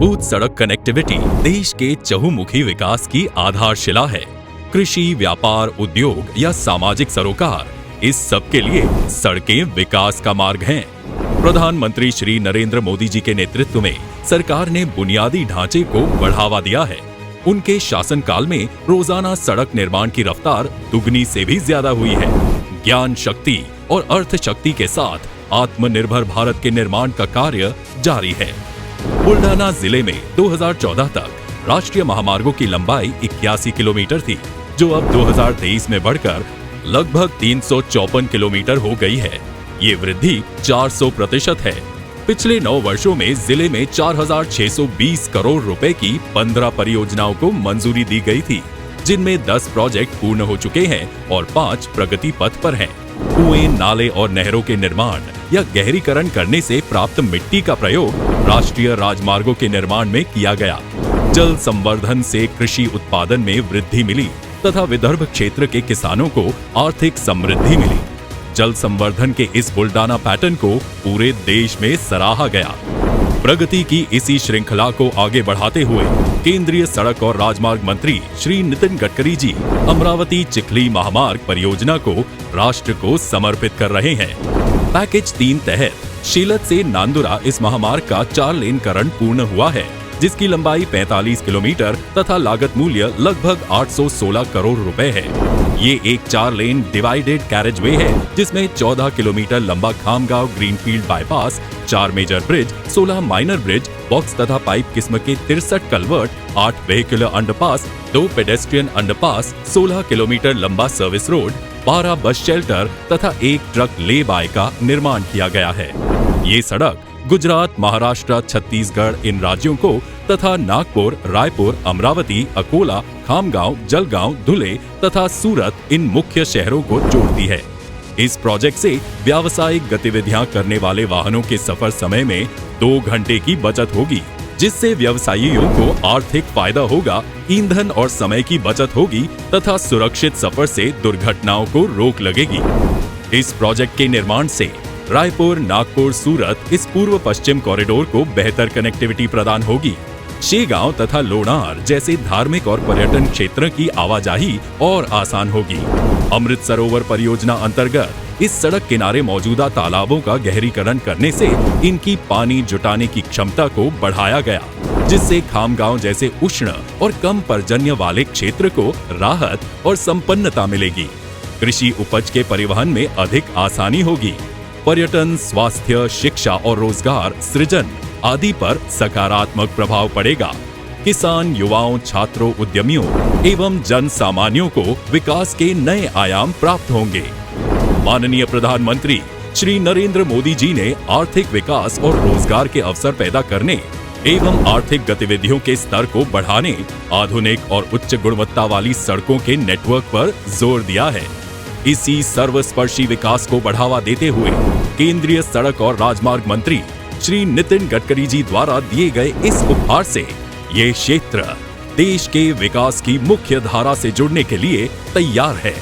मजबूत सड़क कनेक्टिविटी देश के चहुमुखी विकास की आधारशिला है। कृषि, व्यापार, उद्योग या सामाजिक सरोकार, इस सब के लिए सड़कें विकास का मार्ग हैं। प्रधानमंत्री श्री नरेंद्र मोदी जी के नेतृत्व में सरकार ने बुनियादी ढांचे को बढ़ावा दिया है। उनके शासनकाल में रोजाना सड़क निर्माण की रफ्तार दुगनी से भी ज्यादा हुई है। ज्ञान शक्ति और अर्थ शक्ति के साथ आत्मनिर्भर भारत के निर्माण का कार्य जारी है। बुल्डाना जिले में 2014 तक राष्ट्रीय महामार्गों की लंबाई 81 किलोमीटर थी, जो अब 2023 में बढ़कर लगभग 354 किलोमीटर हो गई है। ये वृद्धि 400% है। पिछले 9 वर्षों में जिले में 4,620 करोड़ रुपए की 15 परियोजनाओं को मंजूरी दी गई थी, जिनमें 10 प्रोजेक्ट पूर्ण हो चुके हैं और 5 प्रगति पथ पर हैं। कुएं, नाले और नहरों के निर्माण या गहरीकरण करने से प्राप्त मिट्टी का प्रयोग राष्ट्रीय राजमार्गों के निर्माण में किया गया। जल संवर्धन से कृषि उत्पादन में वृद्धि मिली तथा विदर्भ क्षेत्र के किसानों को आर्थिक समृद्धि मिली। जल संवर्धन के इस बुल्डाना पैटर्न को पूरे देश में सराहा गया। प्रगति की इसी श्रृंखला को आगे बढ़ाते हुए केंद्रीय सड़क और राजमार्ग मंत्री श्री नितिन गडकरी जी अमरावती चिखली महामार्ग परियोजना को राष्ट्र को समर्पित कर रहे हैं। पैकेज 3 तहत शीलत से नांदुरा इस महामार्ग का 4 लेनकरण पूर्ण हुआ है, जिसकी लंबाई 45 किलोमीटर तथा लागत मूल्य लगभग 816 करोड़ रुपए है। ये एक 4 लेन डिवाइडेड कैरेजवे है, जिसमें 14 किलोमीटर लंबा Khamgaon greenfield bypass, 4 major bridge, 16 minor bridge, box तथा पाइप किस्म के 63 culvert, 8 vehicular underpass, 2 pedestrian underpass, 16 kilometre लंबा सर्विस रोड, 12 बस शेल्टर तथा 1 ट्रक ले बाय का निर्माण किया गया है। ये सड़क गुजरात, महाराष्ट्र, छत्तीसगढ़ इन राज्यों को तथा नागपुर, रायपुर, अमरावती, अकोला, खामगांव, जलगांव, धुले तथा सूरत इन मुख्य शहरों को जोड़ती है। इस प्रोजेक्ट से व्यावसायिक गतिविधियां करने वाले वाहनों के सफर समय में 2 घंटे की बचत होगी, जिससे व्यवसायियों को आर्थिक फायदा होगा, ईंधन और समय की बचत होगी तथा सुरक्षित सफर से दुर्घटनाओं को रोक लगेगी। इस प्रोजेक्ट के निर्माण से रायपुर, नागपुर, सूरत इस पूर्व पश्चिम कॉरिडोर को बेहतर कनेक्टिविटी प्रदान होगी। शेगांव तथा लोनार जैसे धार्मिक और पर्यटन क्षेत्र की आवाजाही और आसान होगी। अमृत सरोवर परियोजना अंतर्गत इस सड़क किनारे मौजूदा तालाबों का गहरीकरण करने से इनकी पानी जुटाने की क्षमता को बढ़ाया गया, जिससे खामगांव जैसे उष्ण और कम पर्जन्य वाले क्षेत्र को राहत और संपन्नता मिलेगी। कृषि उपज के परिवहन में अधिक आसानी होगी। पर्यटन, स्वास्थ्य, शिक्षा और रोजगार सृजन आदि पर सकारात्मक प्रभाव पड़ेगा। किसान, युवाओं, छात्रों, उद्यमियों एवं जन सामान्यों को विकास के नए आयाम प्राप्त होंगे। माननीय प्रधानमंत्री श्री नरेंद्र मोदी जी ने आर्थिक विकास और रोजगार के अवसर पैदा करने एवं आर्थिक गतिविधियों के स्तर को बढ़ाने आधुनिक और उच्च गुणवत्ता वाली सड़कों के नेटवर्क पर जोर दिया है। इसी सर्वस्पर्शी विकास को बढ़ावा देते हुए केंद्रीय सड़क और राजमार्ग मंत्री श्री नितिन गडकरी जी द्वारा दिए गए इस उपहार से ये क्षेत्र देश के विकास की मुख्य धारा से जुड़ने के लिए तैयार है।